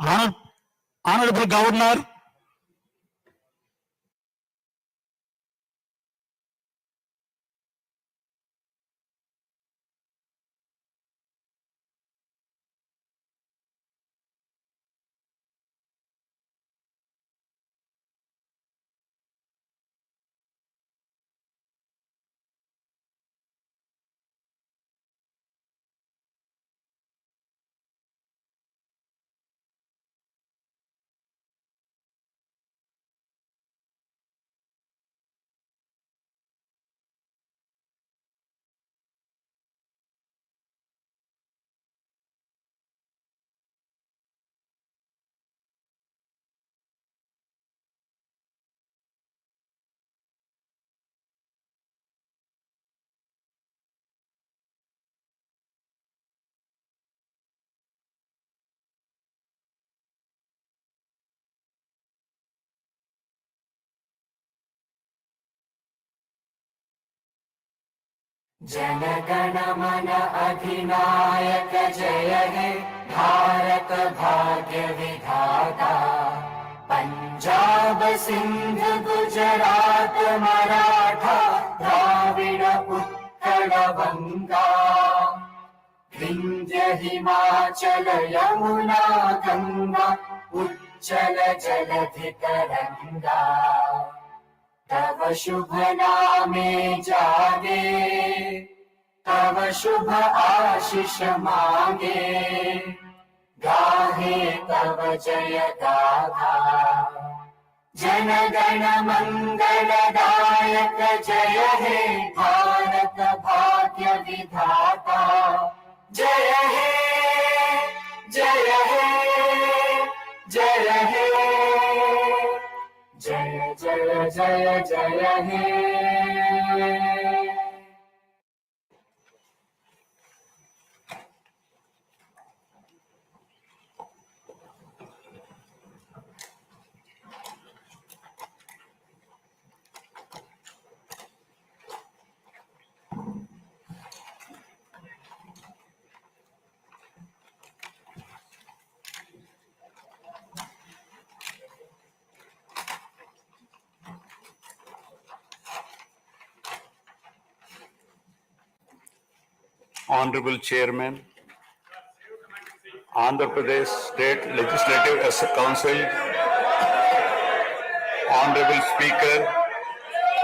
Honorable Governor, जनगण मन अधिनायक जय हे भारत भाग्य विधाता। पंजाब सिंध गुजरात मराठा द्राविड उत्कल बंगा। विंध्य हिमाचल यमुना गंगा उच्चल जलधि तरंगा। तव शुभ नामे जागे तव शुभ आशीष मांगे। गाहे तव जय गाथा जन गण मंगल दायक जय हे भारत भाग्य विधाता। जय हे जय हे जय हे जय जय जय जय हे। Honorable Chairman, Andhra Pradesh State Legislative Council, Honorable Speaker,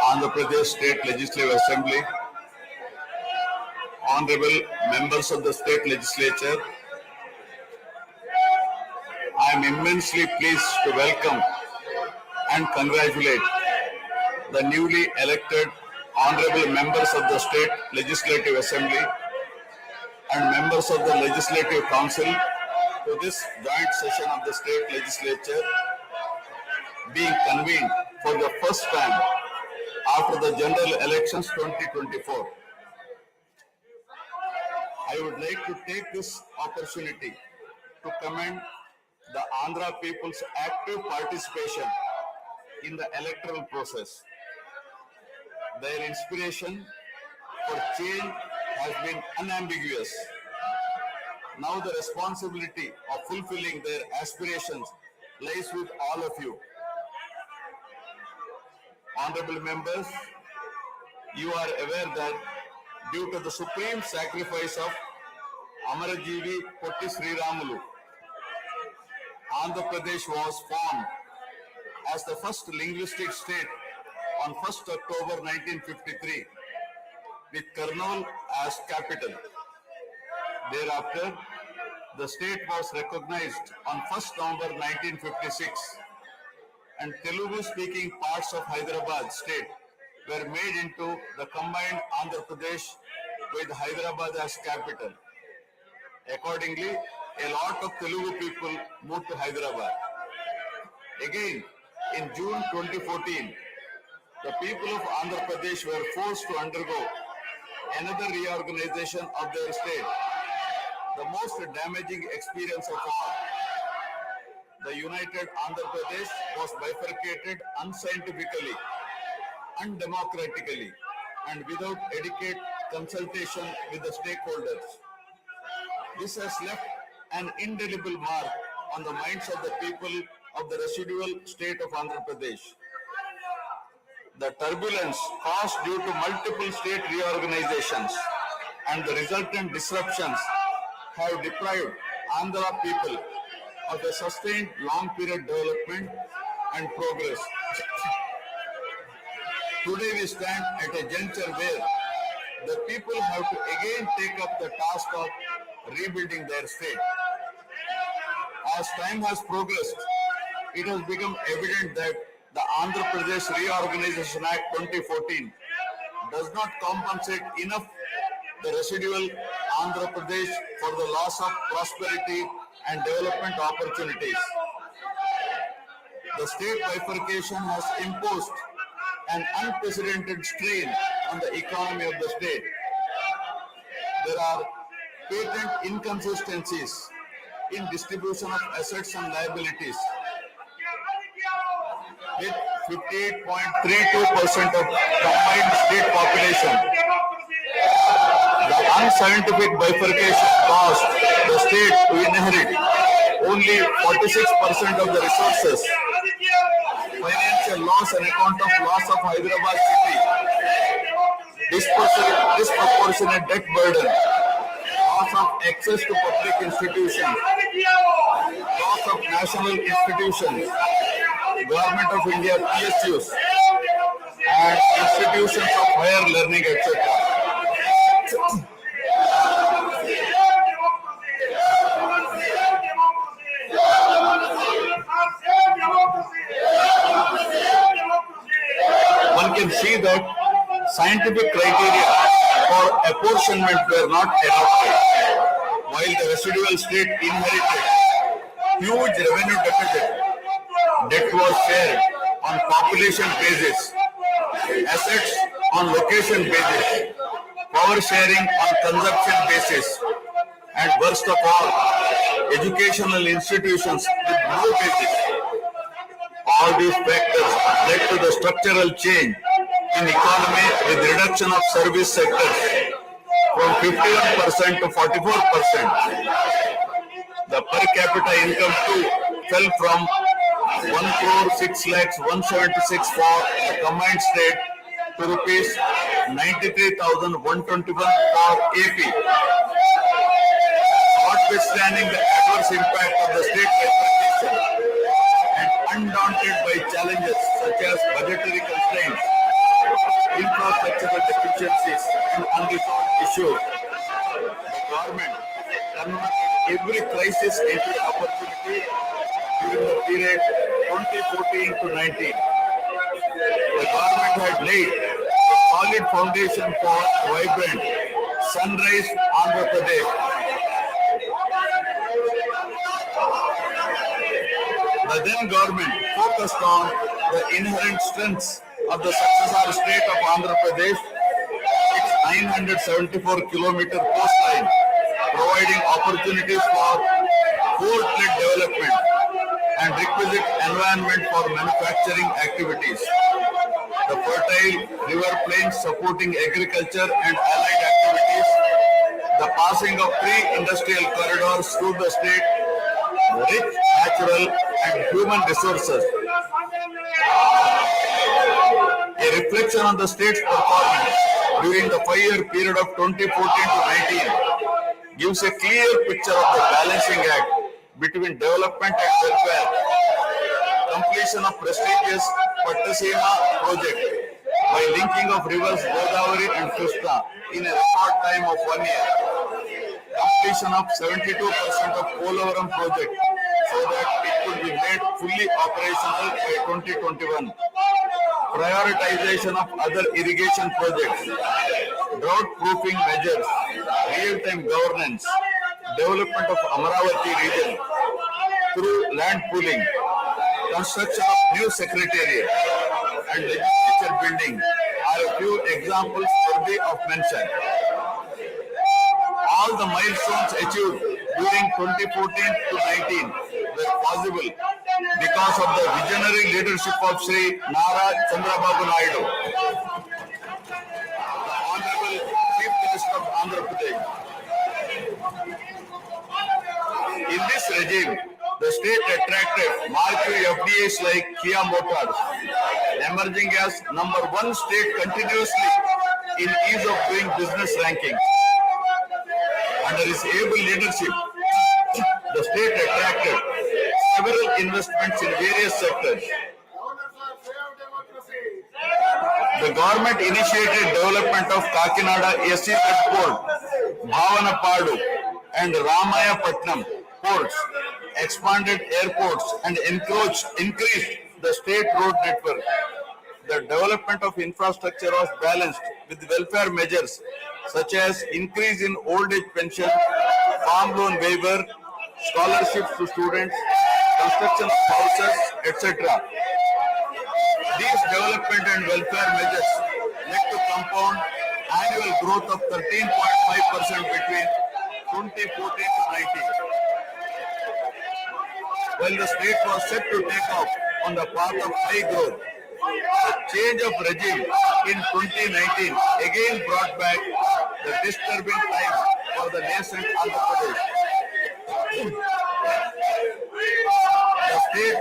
Andhra Pradesh State Legislative Assembly, Honorable members of the State Legislature, I am immensely pleased to welcome and congratulate the newly elected Honorable members of the State Legislative Assembly and members of the Legislative Council to this joint session of the State Legislature being convened for the first time after the general elections 2024. I would like to take this opportunity to commend the Andhra people's active participation in the electoral process. Their inspiration for change has been unambiguous. Now the responsibility of fulfilling their aspirations lies with all of you. Honorable members, you are aware that due to the supreme sacrifice of Amarajeevi Potti Sriramulu, Andhra Pradesh was formed as the first linguistic state on 1st October 1953 with Kurnool as capital. Thereafter, the state was recognized on 1st November 1956 and Telugu-speaking parts of Hyderabad state were made into the combined Andhra Pradesh with Hyderabad as capital. Accordingly, a lot of Telugu people moved to Hyderabad. Again, in June 2014, the people of Andhra Pradesh were forced to undergo another reorganization of their state, the most damaging experience of all. The united Andhra Pradesh was bifurcated unscientifically, undemocratically, and without adequate consultation with the stakeholders. This has left an indelible mark on the minds of the people of the residual state of Andhra Pradesh. The turbulence caused due to multiple state reorganizations and the resultant disruptions have deprived Andhra people of a sustained long period development and progress. Today we stand at a juncture where the people have to again take up the task of rebuilding their state. As time has progressed, it has become evident that the Andhra Pradesh Reorganization Act 2014 does not compensate enough the residual Andhra Pradesh for the loss of prosperity and development opportunities. The state bifurcation has imposed an unprecedented strain on the economy of the state. There are patent inconsistencies in distribution of assets and liabilities, with 58.32% of combined state population. The unscientific bifurcation caused the state to inherit only 46% of the resources. Financial loss on account of loss of Hyderabad city, disproportionate debt burden, loss of access to public institutions, loss of national institutions, Government of India PSUs, and institutions of higher learning, etc. One can see that scientific criteria for apportionment were not adopted, while the residual state inherited huge revenue deficit. Debt was shared on population basis, assets on location basis, power sharing on consumption basis, and worst of all, educational institutions with no basis. All these factors led to the structural change in economy with reduction of service sectors from 51% to 44%. The per capita income too fell from 1,06,176 for the combined state to rupees 93,121 for AP. Notwithstanding the adverse impact of the state bifurcation and undaunted by challenges such as budgetary constraints, infrastructural deficiencies, and unresolved issues, the government converted every crisis into an opportunity during the period 2014 to 19. The government had laid a solid foundation for vibrant, sunrise Andhra Pradesh. The then government focused on the inherent strengths of the successor state of Andhra Pradesh, its 974-kilometer coastline, providing opportunities for port-led development and requisite environment for manufacturing activities. The fertile river plains supporting agriculture and allied activities, the passing of pre-industrial corridors through the state, rich natural and human resources. A reflection on the state's performance during the 5-year period of 2014 to 19 gives a clear picture of the balancing act between development and welfare. Completion of prestigious Pattasima project by linking of rivers Godavari and Krishna in a short time of 1 year. Completion of 72% of Polavaram project so that it could be made fully operational by 2021. Prioritization of other irrigation projects, drought-proofing measures, real-time governance, development of Amaravati region through land pooling, construction of new secretariat, and legislature building are a few examples worthy of mention. All the milestones achieved during 2014 to 19 were possible because of the visionary leadership of Sri Nara Chandrababu Naidu, the Honorable Chief Minister of Andhra Pradesh. In this regime, the state companies like Kia Motors, emerging as #1 state continuously in ease of doing business ranking. Under his able leadership, the state attracted several investments in various sectors. The government initiated development of Kakinada SEZ port, Bhavanapadu and Ramayapatnam ports, expanded airports and increased the state road network. The development of infrastructure was balanced with welfare measures such as increase in old age pension, farm loan waiver, scholarships to students, construction of houses, etc. These development and welfare measures led to compound annual growth of 13.5% between 2014 to 19. While the state was set to take off on the path of high growth, the change of regime in 2019 again brought back the disturbing times for the nascent Andhra Pradesh. The state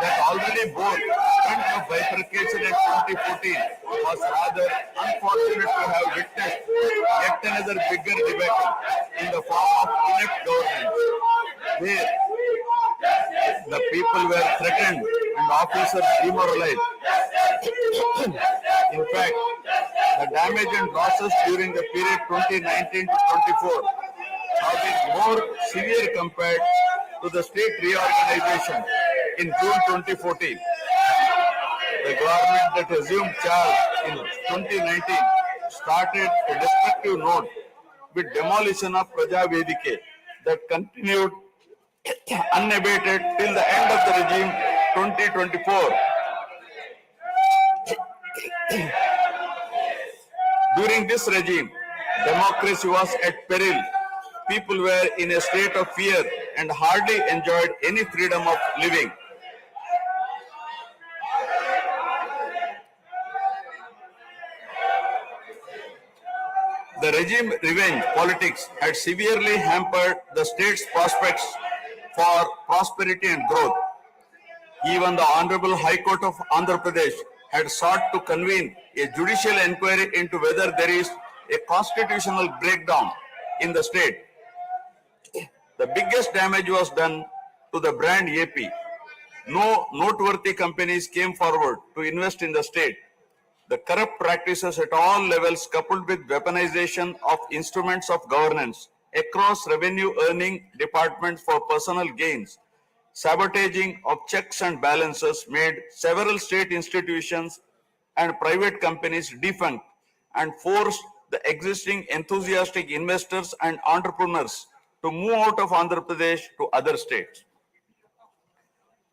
that already bore front of bifurcation in 2014 was rather unfortunate to have witnessed yet another bigger debacle in the form of inept governance, where the people were threatened and officers demoralized. In fact, the damage and losses during the period 2019 to 24 have been more severe compared to the state reorganization in June 2014. The government that assumed charge in 2019 started a destructive note with demolition of Praja Vedike that continued unabated till the end of the regime 2024. During this regime, democracy was at peril. People were in a state of fear and hardly enjoyed any freedom of living. The regime revenge politics had severely hampered the state's prospects for prosperity and growth. Even the Honorable High Court of Andhra Pradesh had sought to convene a judicial inquiry into whether there is a constitutional breakdown in the state. The biggest damage was done to the brand AP. No noteworthy companies came forward to invest in the state. The corrupt practices at all levels, coupled with weaponization of instruments of governance across revenue earning departments for personal gains, sabotaging of checks and balances, made several state institutions and private companies defunct and forced the existing enthusiastic investors and entrepreneurs to move out of Andhra Pradesh to other states.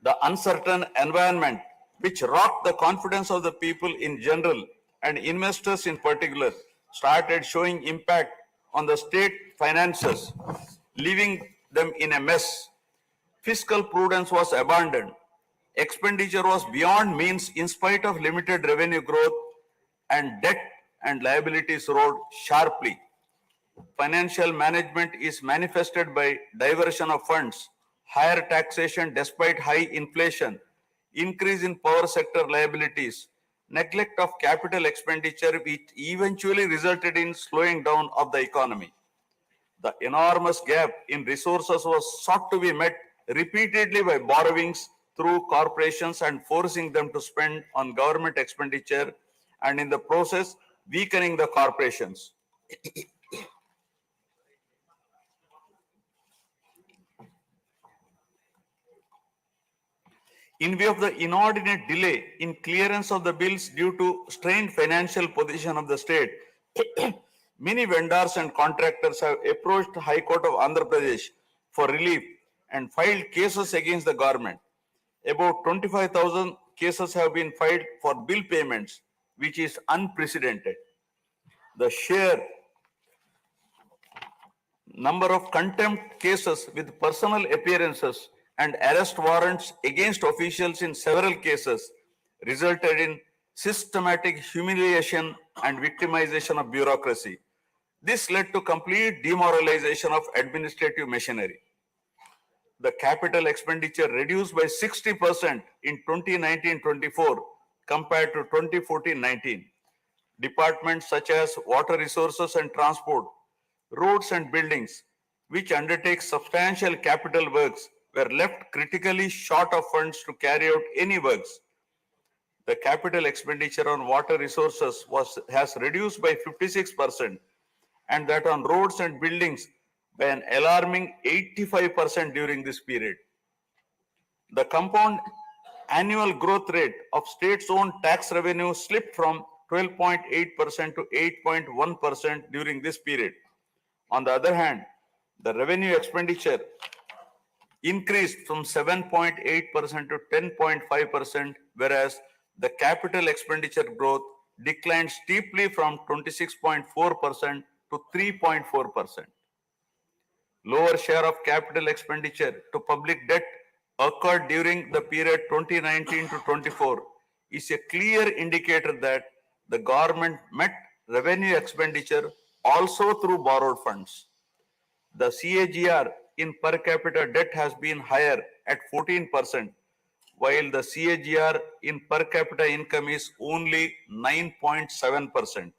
The uncertain environment, which rocked the confidence of the people in general and investors in particular, started showing impact on the state finances, leaving them in a mess. Fiscal prudence was abandoned. Expenditure was beyond means in spite of limited revenue growth, and debt and liabilities rose sharply. Financial management is manifested by diversion of funds, higher taxation despite high inflation, increase in power sector liabilities, neglect of capital expenditure, which eventually resulted in slowing down of the economy. The enormous gap in resources was sought to be met repeatedly by borrowings through corporations and forcing them to spend on government expenditure, and in the process weakening the corporations. In view of the inordinate delay in clearance of the bills due to strained financial position of the state, many vendors and contractors have approached the High Court of Andhra Pradesh for relief and filed cases against the government. About 25,000 cases have been filed for bill payments, which is unprecedented. The sheer number of contempt cases with personal appearances and arrest warrants against officials in several cases resulted in systematic humiliation and victimization of bureaucracy. This led to complete demoralization of administrative machinery. the capital expenditure reduced by 60% in 2019-24 compared to 2014-19. Departments such as water resources and transport, roads and buildings, which undertake substantial capital works, were left critically short of funds to carry out any works. The capital expenditure on water resources has reduced by 56%, and that on roads and buildings by an alarming 85% during this period. The compound annual growth rate of states-owned tax revenue slipped from 12.8% to 8.1% during this period. On the other hand, the revenue expenditure increased from 7.8% to 10.5%, whereas the capital expenditure growth declined steeply from 26.4% to 3.4%. Lower share of capital expenditure to public debt occurred during the period 2019 to 24 is a clear indicator that the government met revenue expenditure also through borrowed funds. The CAGR in per capita debt has been higher at 14%, while the CAGR in per capita income is only 9.7%.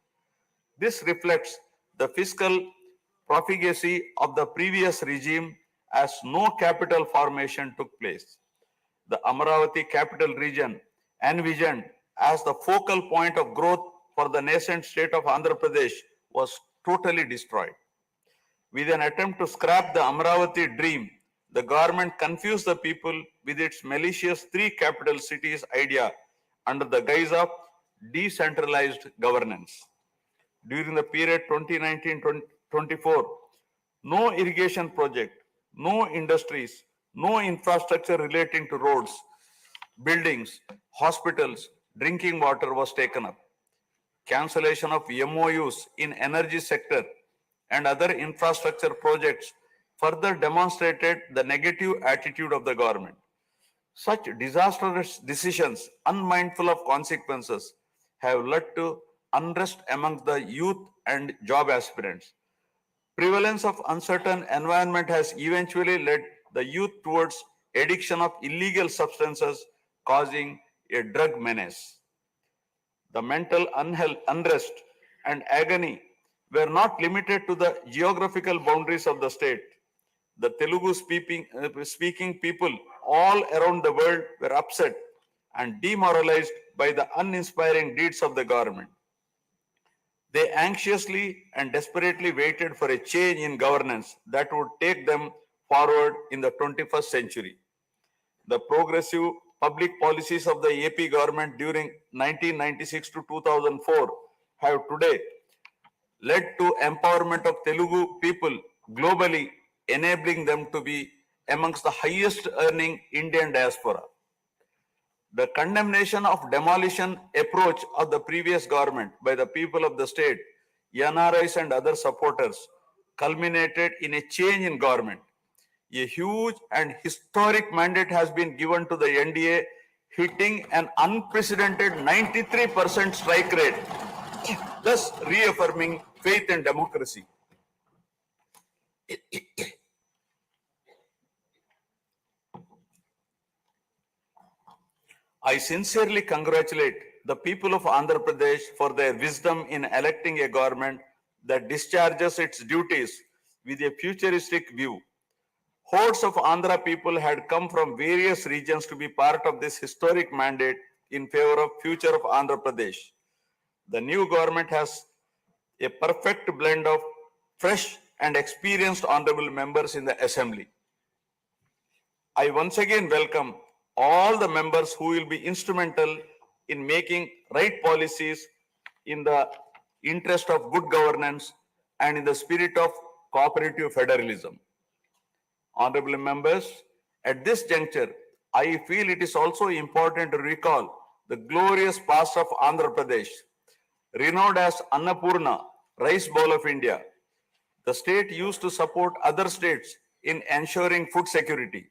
This reflects the fiscal profligacy of the previous regime as no capital formation took place. The Amaravati capital region, envisioned as the focal point of growth for the nascent state of Andhra Pradesh, was totally destroyed. With an attempt to scrap the Amaravati dream, the government confused the people with its malicious three capital cities idea under the guise of decentralized governance. During the period 2019-24, no irrigation project, no industries, no infrastructure relating to roads, buildings, hospitals, drinking water was taken up. Cancellation of MOUs in energy sector and other infrastructure projects further demonstrated the negative attitude of the government. Such disastrous decisions, unmindful of consequences, have led to unrest among the youth and job aspirants. Prevalence of uncertain environment has eventually led the youth towards addiction of illegal substances, causing a drug menace. The mental unrest and agony were not limited to the geographical boundaries of the state. The Telugu speaking people all around the world were upset and demoralized by the uninspiring deeds of the government. They anxiously and desperately waited for a change in governance that would take them forward in the 21st century. The progressive public policies of the AP government during 1996 to 2004 have today led to empowerment of Telugu people globally, enabling them to be amongst the highest earning Indian diaspora. The condemnation of demolition approach of the previous government by the people of the state, NRIs and other supporters, culminated in a change in government. A huge and historic mandate has been given to the NDA, hitting an unprecedented 93% strike rate, thus reaffirming faith in democracy. I sincerely congratulate the people of Andhra Pradesh for their wisdom in electing a government that discharges its duties with a futuristic view. Hordes of Andhra people had come from various regions to be part of this historic mandate in favor of future of Andhra Pradesh. The new government has a perfect blend of fresh and experienced honorable members in the assembly. I once again welcome all the members who will be instrumental in making right policies in the interest of good governance and in the spirit of cooperative federalism. Honorable members, at this juncture, I feel it is also important to recall the glorious past of Andhra Pradesh, renowned as Annapurna, rice bowl of India. The state used to support other states in ensuring food security.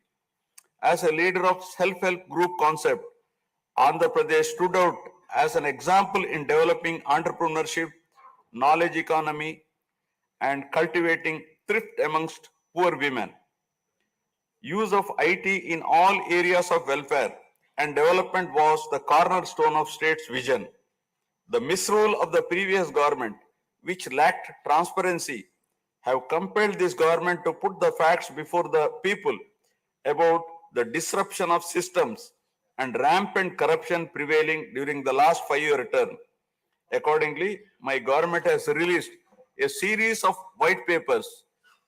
As a leader of self-help group concept, Andhra Pradesh stood out as an example in developing entrepreneurship, knowledge economy, and cultivating thrift amongst poor women. Use of IT in all areas of welfare and development was the cornerstone of state's vision. The misrule of the previous government, which lacked transparency, have compelled this government to put the facts before the people about the disruption of systems and rampant corruption prevailing during the last 5-year term. Accordingly, my government has released a series of white papers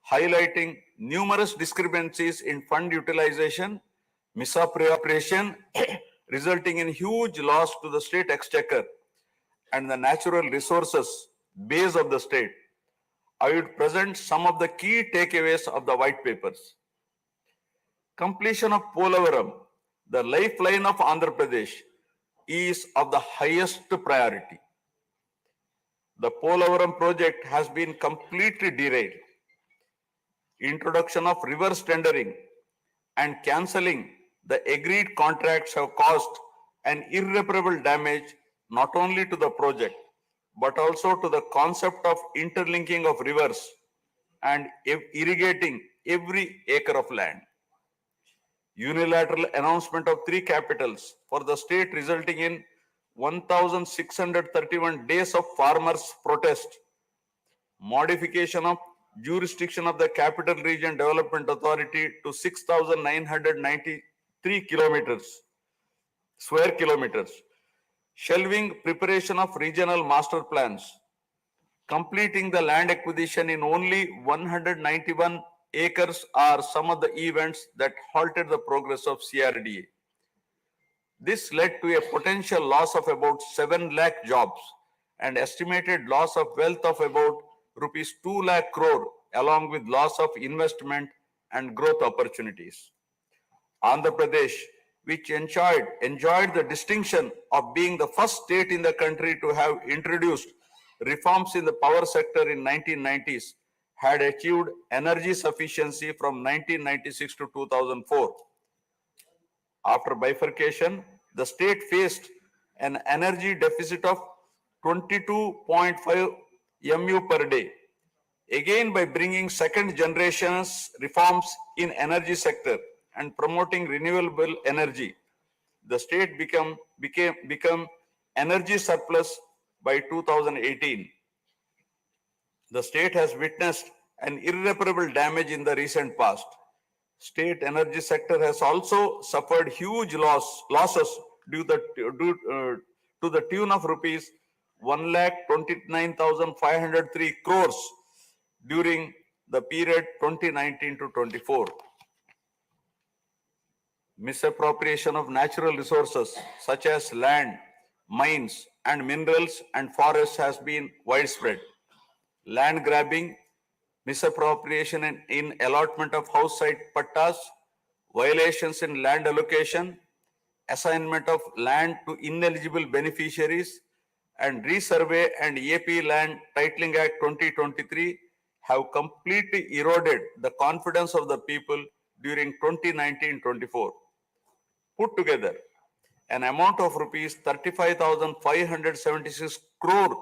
highlighting numerous discrepancies in fund utilization, misappropriation, resulting in huge loss to the state exchequer and the natural resources base of the state. I would present some of the key takeaways of the white papers. Completion of Polavaram, the lifeline of Andhra Pradesh, is of the highest priority. The Polavaram project has been completely derailed. Introduction of reverse tendering and cancelling the agreed contracts have caused an irreparable damage not only to the project but also to the concept of interlinking of rivers and irrigating every acre of land. Unilateral announcement of 3 capitals for the state resulting in 1,631 days of farmers' protest. Modification of jurisdiction of the Capital Region Development Authority to 6,993 square kilometers. Shelving preparation of regional master plans. Completing the land acquisition in only 191 acres are some of the events that halted the progress of CRDA. This led to a potential loss of about 7 lakh jobs and estimated loss of wealth of about rupees 2 lakh crore along with loss of investment and growth opportunities. Andhra Pradesh, which enjoyed the distinction of being the first state in the country to have introduced reforms in the power sector in 1990s, had achieved energy sufficiency from 1996 to 2004. After bifurcation, the state faced an energy deficit of 22.5 MU per day. Again, by bringing second generation's reforms in energy sector and promoting renewable energy, the state become energy surplus by 2018. The state has witnessed an irreparable damage in the recent past. State energy sector has also suffered huge losses due to the tune of rupees 1,29,503 crores during the period 2019 to 24. Misappropriation of natural resources such as land, mines, and minerals and forests has been widespread. Land grabbing, misappropriation in allotment of house site pattas, violations in land allocation, assignment of land to ineligible beneficiaries, and Resurvey and AP Land Titling Act 2023 have completely eroded the confidence of the people during 2019-24. Put together, an amount of rupees 35,576 crore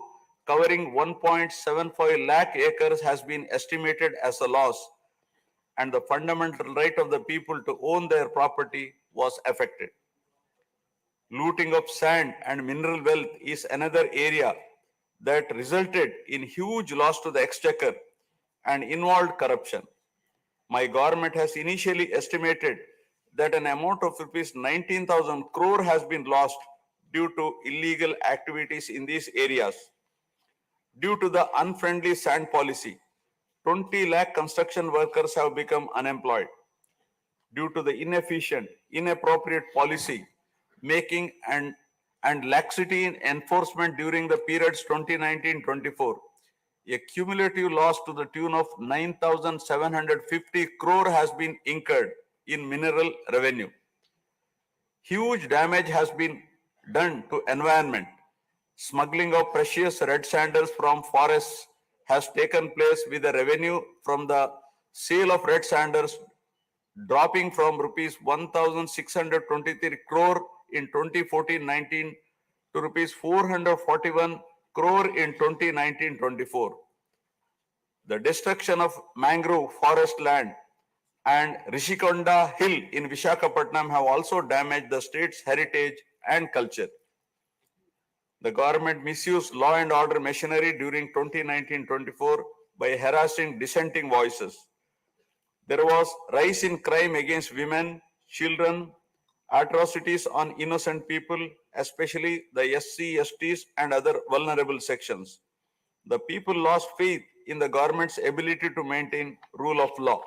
covering 1.75 lakh acres has been estimated as a loss, and the fundamental right of the people to own their property was affected. Looting of sand and mineral wealth is another area that resulted in huge loss to the exchequer and involved corruption. My government has initially estimated that an amount of rupees 19,000 crore has been lost due to illegal activities in these areas. Due to the unfriendly sand policy, 20 lakh construction workers have become unemployed. Due to the inefficient, inappropriate policy making and laxity in enforcement during the periods 2019-24, a cumulative loss to the tune of 9,750 crore has been incurred in mineral revenue. Huge damage has been done to environment. Smuggling of precious red sandals from forests has taken place with the revenue from the sale of red sandals dropping from rupees 1,623 crore in 2014-19 to rupees 441 crore in 2019-24. The destruction of mangrove forest land and Rishikonda Hill in Vishakhapatnam have also damaged the state's heritage and culture. The government misused law and order machinery during 2019-24 by harassing dissenting voices. There was rise in crime against women, children, atrocities on innocent people, especially the SC, STs and other vulnerable sections. The people lost faith in the government's ability to maintain rule of law.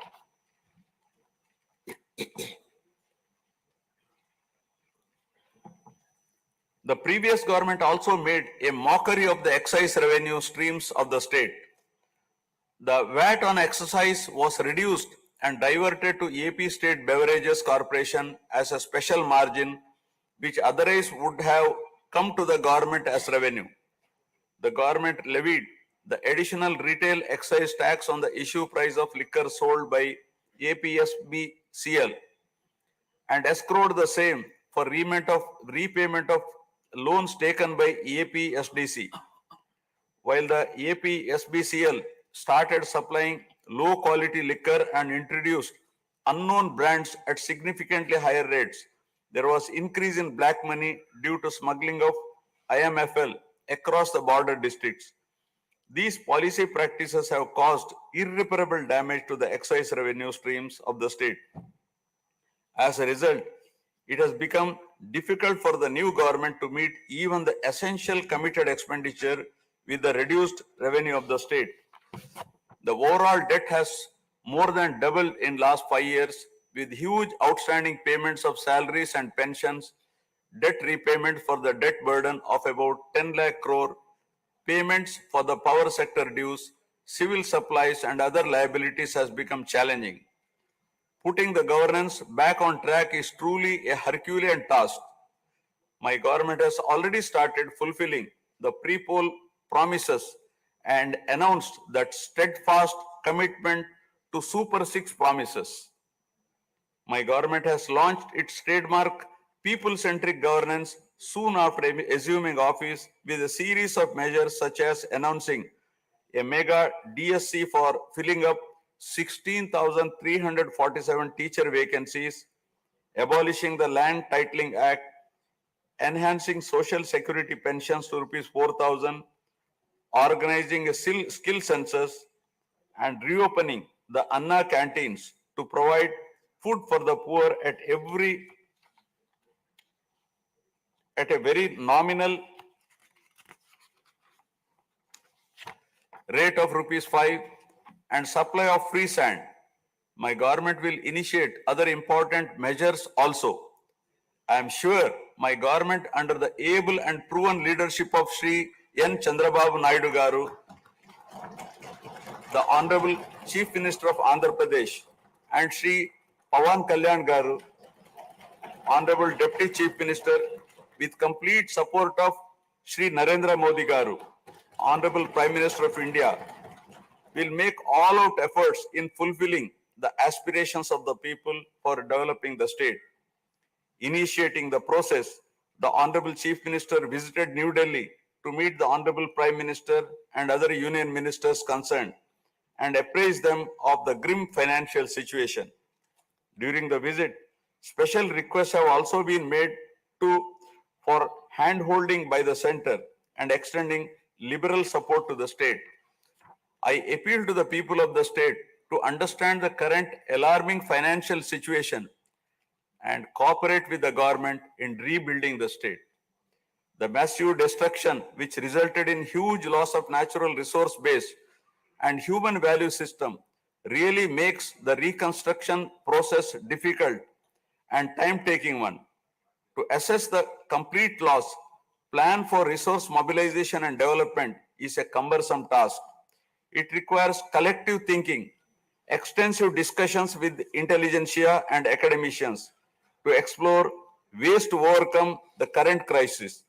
The previous government also made a mockery of the excise revenue streams of the state. The VAT on excise was reduced and diverted to AP State Beverages Corporation as a special margin, which otherwise would have come to the government as revenue. The government levied the additional retail excise tax on the issue price of liquor sold by APSBCL and escrowed the same for repayment of loans taken by APSDC. While the APSBCL started supplying low quality liquor and introduced unknown brands at significantly higher rates, there was increase in black money due to smuggling of IMFL across the border districts. These policy practices have caused irreparable damage to the excise revenue streams of the state. As a result, it has become difficult for the new government to meet even the essential committed expenditure with the reduced revenue of the state. The overall debt has more than doubled in last 5 years, with huge outstanding payments of salaries and pensions, debt repayment for the debt burden of about 10 lakh crore, payments for the power sector dues, civil supplies and other liabilities has become challenging. Putting the governance back on track is truly a Herculean task. My government has already started fulfilling the pre-poll promises and announced that steadfast commitment to Super 6 promises. My government has launched its trademark people-centric governance soon after assuming office with a series of measures such as announcing a mega DSC for filling up 16,347 teacher vacancies, abolishing the Land Titling Act, enhancing social security pensions to rupees 4,000, organizing a skill census, and reopening the Anna canteens to provide food for the poor at a very nominal rate of rupees 5 and supply of free sand. My government will initiate other important measures also. I am sure my government under the able and proven leadership of Sri N. Chandrababu Naidu Garu, the Honorable Chief Minister of Andhra Pradesh, and Sri Pawan Kalyan Garu, Honorable Deputy Chief Minister, with complete support of Sri Narendra Modi Garu, Honorable Prime Minister of India, will make all-out efforts in fulfilling the aspirations of the people for developing the state. Initiating the process, the Honorable Chief Minister visited New Delhi to meet the Honorable Prime Minister and other union ministers concerned and apprise them of the grim financial situation. During the visit, special requests have also been made for hand-holding by the center and extending liberal support to the state. I appeal to the people of the state to understand the current alarming financial situation and cooperate with the government in rebuilding the state. The massive destruction which resulted in huge loss of natural resource base and human value system really makes the reconstruction process difficult and time-taking one. To assess the complete loss, plan for resource mobilization and development is a cumbersome task. It requires collective thinking, extensive discussions with intelligentsia and academicians to explore ways to overcome the current crisis.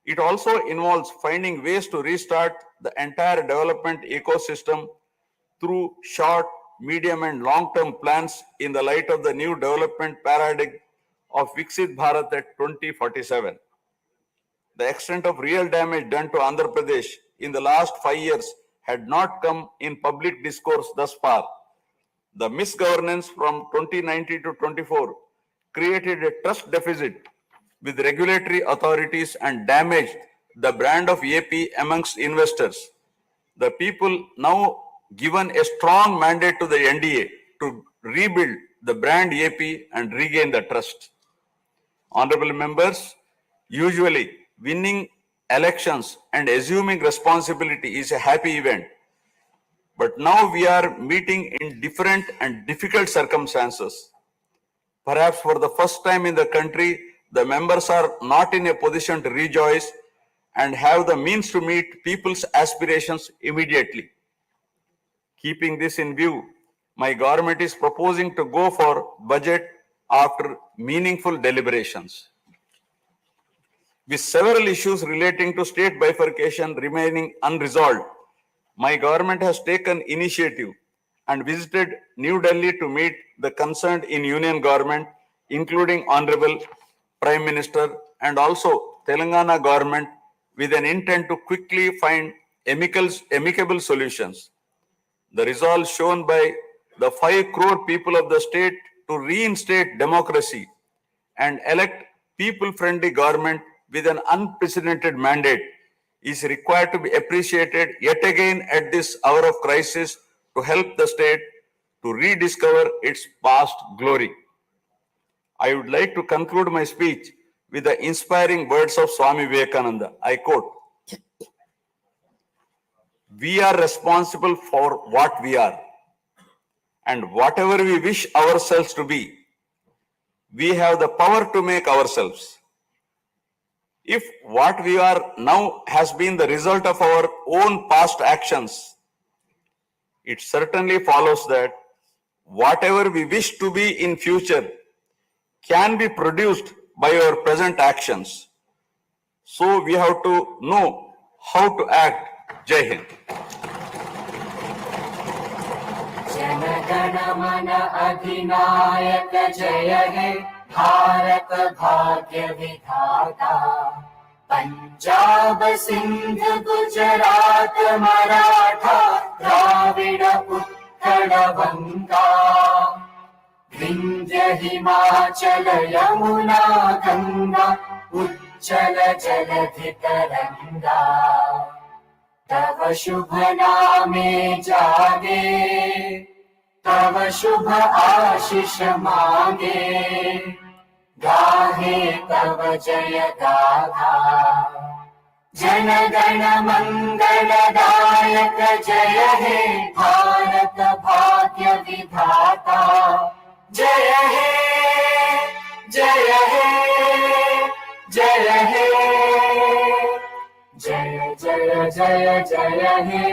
It also involves finding ways to restart the entire development ecosystem through short, medium, and long-term plans in the light of the new development paradigm of Viksit Bharat at 2047. The extent of real damage done to Andhra Pradesh in the last 5 years had not come in public discourse thus far. The misgovernance from 2019 to 24 created a trust deficit with regulatory authorities and damaged the brand of AP amongst investors. The people now given a strong mandate to the NDA to rebuild the brand AP and regain the trust. Honorable members, usually winning elections and assuming responsibility is a happy event. But now we are meeting in different and difficult circumstances. Perhaps for the first time in the country, the members are not in a position to rejoice and have the means to meet people's aspirations immediately. Keeping this in view, my government is proposing to go for budget after meaningful deliberations. With several issues relating to state bifurcation remaining unresolved, my government has taken initiative and visited New Delhi to meet the concerned in union government, including Honorable Prime Minister and also Telangana government, with an intent to quickly find amicable solutions. The resolve shown by the 5 crore people of the state to reinstate democracy and elect people-friendly government with an unprecedented mandate is required to be appreciated yet again at this hour of crisis to help the state to rediscover its past glory. I would like to conclude my speech with the inspiring words of Swami Vivekananda. I quote, "We are responsible for what we are, and whatever we wish ourselves to be, we have the power to make ourselves. If what we are now has been the result of our own past actions, it certainly follows that whatever we wish to be in future can be produced by our present actions. So we have to know how to act." Jai Hind. Jana Gana मन अधिनायक जय हे भारत भाग्य विधाता। पंजाब सिंध गुजरात मराठा द्राविड उत्कल बंगा। विंध्य हिमाचल यमुना गंगा उच्चल जलधि तरंगा। तव शुभ नामे जागे, तव शुभ आशीष मांगे। गाहे तव जय गाथा, जन गण मंगलदायक जय हे भारत भाग्य विधाता। जय हे जय हे जय हे, जय जय जय जय हे।